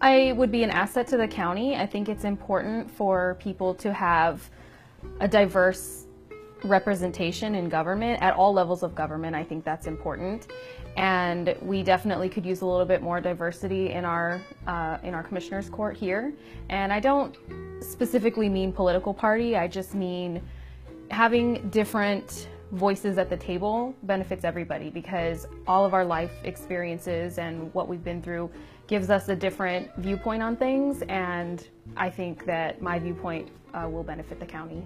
I would be an asset to the county. I think it's important for people to have a diverse representation in government, at all levels of government. I think that's important. And we definitely could use a little bit more diversity in our commissioner's court here. And I don't specifically mean political party, I just mean having different voices at the table benefits everybody, because all of our life experiences and what we've been through gives us a different viewpoint on things, and I think that my viewpoint will benefit the county.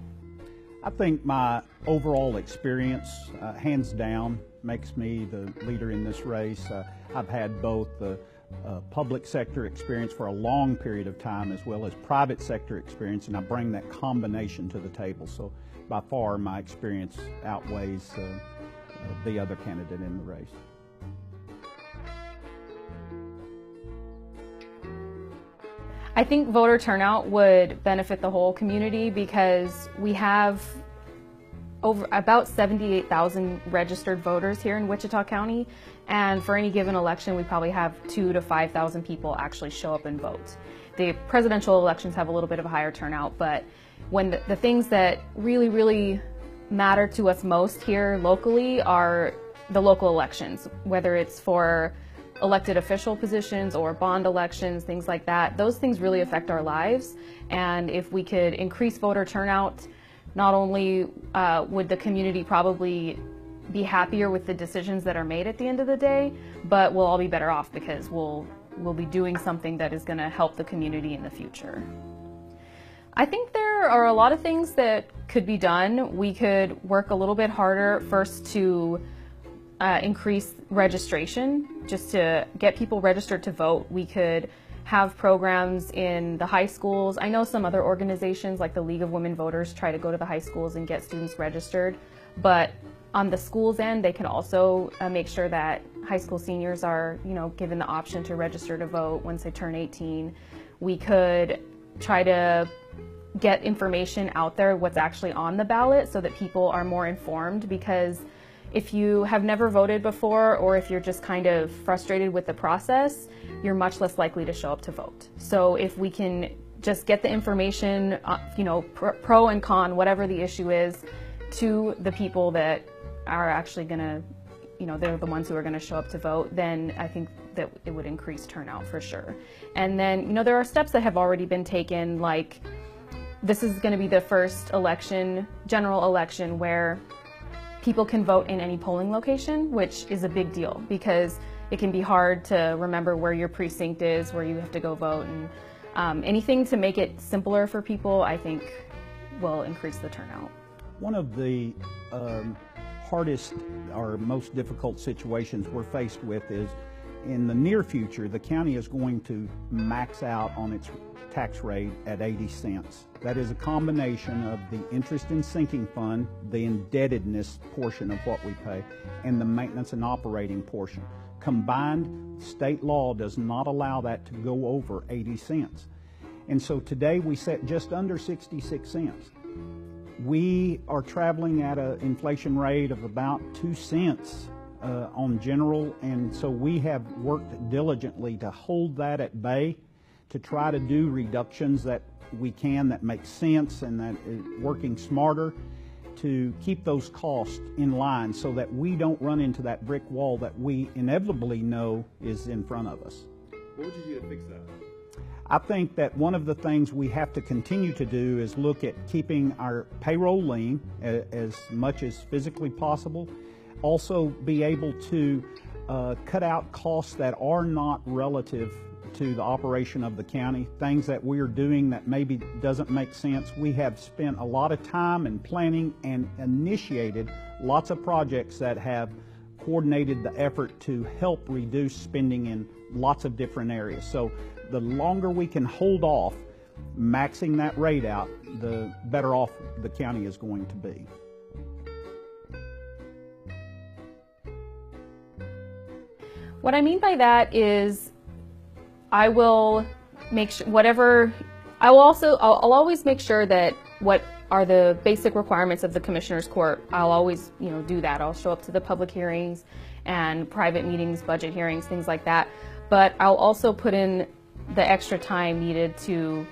I think my overall experience, hands down, makes me the leader in this race. I've had both the public sector experience for a long period of time as well as private sector experience, and I bring that combination to the table. So by far my experience outweighs the other candidate in the race. I think voter turnout would benefit the whole community, because we have about 78,000 registered voters here in Wichita County, and for any given election we probably have 2,000 to 5,000 people actually show up and vote. The presidential elections have a little bit of a higher turnout, but when the things that really matter to us most here locally are the local elections, whether it's for elected official positions or bond elections, things like that. Those things really affect our lives, and if we could increase voter turnout, not only would the community probably be happier with the decisions that are made at the end of the day, but we'll all be better off, because we'll be doing something that is going to help the community in the future. I think there are a lot of things that could be done. We could work a little bit harder first to increase registration, just to get people registered to vote. We could have programs in the high schools. I know some other organizations like the League of Women Voters try to go to the high schools and get students registered, but on the schools end, they can also make sure that high school seniors are, given the option to register to vote once they turn 18. We could try to get information out there, what's actually on the ballot, so that people are more informed, because if you have never voted before, or if you're just kind of frustrated with the process, you're much less likely to show up to vote. So if we can just get the information, pro and con, whatever the issue is, to the people that are actually going to, they're the ones who are going to show up to vote, then I think that it would increase turnout for sure. And then, there are steps that have already been taken, like this is going to be the first election, general election, where people can vote in any polling location, which is a big deal, because it can be hard to remember where your precinct is, where you have to go vote, and anything to make it simpler for people, I think, will increase the turnout. One of the hardest or most difficult situations we're faced with is, in the near future, the county is going to max out on its tax rate at 80 cents. That is a combination of the interest and sinking fund, the indebtedness portion of what we pay, and the maintenance and operating portion. Combined, state law does not allow that to go over 80 cents. And so today we set just under 66 cents. We are traveling at an inflation rate of about 2 cents on general, and so we have worked diligently to hold that at bay, to try to do reductions that we can, that make sense, and that is working smarter to keep those costs in line so that we don't run into that brick wall that we inevitably know is in front of us. What would you do to fix that? I think that one of the things we have to continue to do is look at keeping our payroll lean as much as physically possible. Also be able to cut out costs that are not relative to the operation of the county, things that we are doing that maybe doesn't make sense. We have spent a lot of time and planning and initiated lots of projects that have coordinated the effort to help reduce spending in lots of different areas. So the longer we can hold off maxing that rate out, the better off the county is going to be. What I mean by that is I will make sure I'll always make sure that what are the basic requirements of the Commissioner's Court, I'll always, do that. I'll show up to the public hearings and private meetings, budget hearings, things like that. But I'll also put in the extra time needed to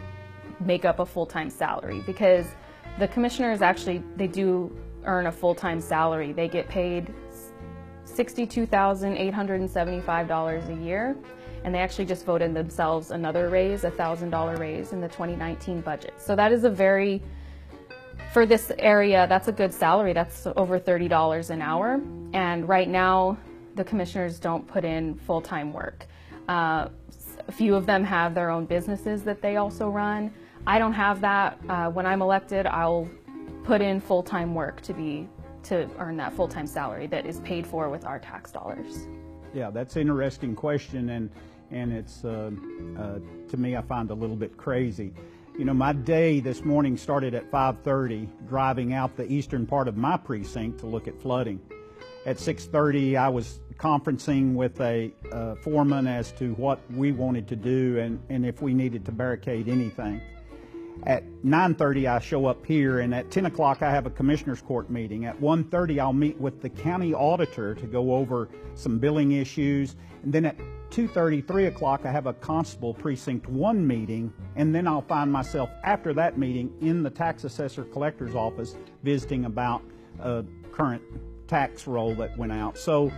make up a full-time salary, because the commissioners actually, they do earn a full-time salary. They get paid $62,875 a year, and they actually just voted themselves another raise, a $1,000 raise in the 2019 budget. So that is a very, for this area, that's a good salary. That's over $30 an hour. And right now, the commissioners don't put in full-time work. A few of them have their own businesses that they also run. I don't have that. When I'm elected, I'll put in full-time work to earn that full-time salary that is paid for with our tax dollars. Yeah, that's an interesting question, and it's to me, I find a little bit crazy. You know, my day this morning started at 5:30, driving out the eastern part of my precinct to look at flooding. At 6:30, I was conferencing with a foreman as to what we wanted to do and if we needed to barricade anything. At 9:30, I show up here, and at 10 o'clock, I have a commissioners court meeting. At 1:30, I'll meet with the county auditor to go over some billing issues. And then at 2:30, 3 o'clock, I have a constable precinct 1 meeting, and then I'll find myself after that meeting in the tax assessor collector's office visiting about a current tax roll that went out. So,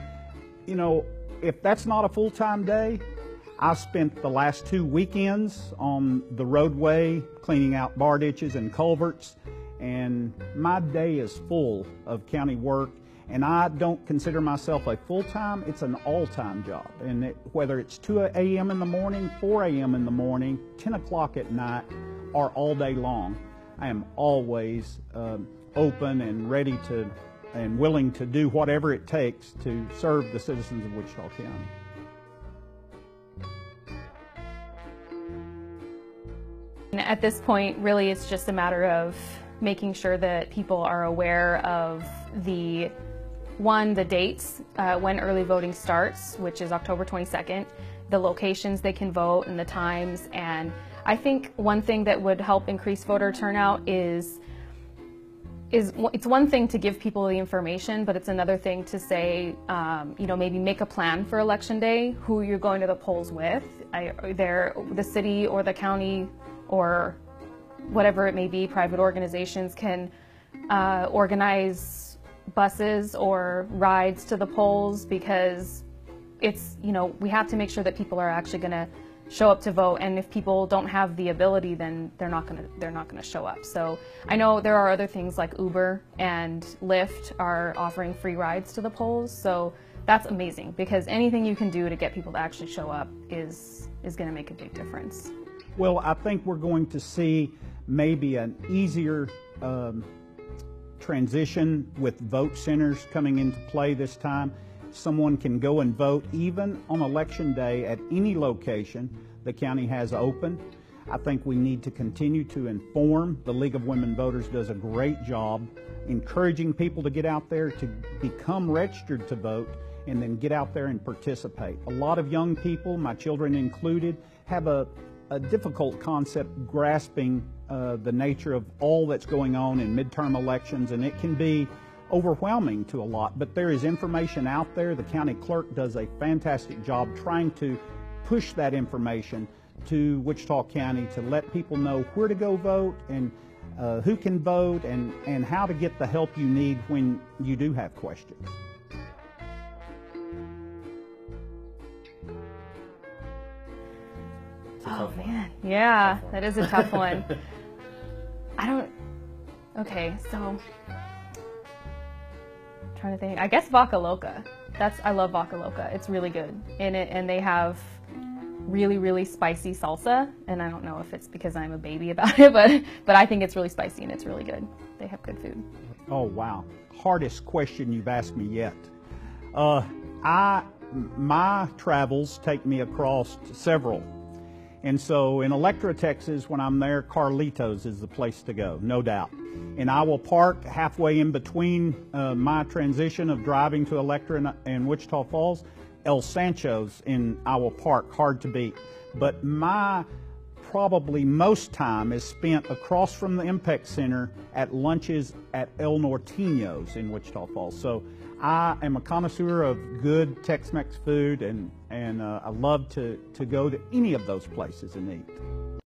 you know, if that's not a full-time day, I spent the last 2 weekends on the roadway cleaning out bar ditches and culverts, and my day is full of county work, and I don't consider myself a full-time, it's an all-time job. And whether it's 2 a.m. in the morning, 4 a.m. in the morning, 10 o'clock at night, or all day long, I am always open and ready to and willing to do whatever it takes to serve the citizens of Wichita County. At this point, really, it's just a matter of making sure that people are aware of the dates when early voting starts, which is October 22nd, the locations they can vote and the times. And I think one thing that would help increase voter turnout is it's one thing to give people the information, but it's another thing to say, you know, maybe make a plan for Election Day, who you're going to the polls with. The city or the county or whatever it may be, private organizations can organize buses or rides to the polls, because it's, you know, we have to make sure that people are actually going to show up to vote, and if people don't have the ability, then they're not going to show up. So I know there are other things like Uber and Lyft are offering free rides to the polls, so that's amazing, because anything you can do to get people to actually show up is going to make a big difference. Well, I think we're going to see maybe an easier transition with vote centers coming into play this time. Someone can go and vote even on Election Day at any location the county has open. I think we need to continue to inform. The League of Women Voters does a great job encouraging people to get out there to become registered to vote and then get out there and participate. A lot of young people, my children included, have a difficult concept grasping the nature of all that's going on in midterm elections, and it can be overwhelming to a lot, but there is information out there. The county clerk does a fantastic job trying to push that information to Wichita County to let people know where to go vote and who can vote and how to get the help you need when you do have questions. Oh man, yeah, that is a tough one. Okay, so trying to think. I guess Vaca Loca. I love Vaca Loca. It's really good. And they have really, really spicy salsa. And I don't know if it's because I'm a baby about it, but I think it's really spicy and it's really good. They have good food. Oh wow, hardest question you've asked me yet. My travels take me across several. And so in Electra, Texas, when I'm there, Carlitos is the place to go, no doubt. And I will park halfway in between my transition of driving to Electra and Wichita Falls. El Sancho's I will park, hard to beat. But my probably most time is spent across from the Impact Center at lunches at El Norteño's in Wichita Falls. So I am a connoisseur of good Tex-Mex food, and I love to go to any of those places and eat.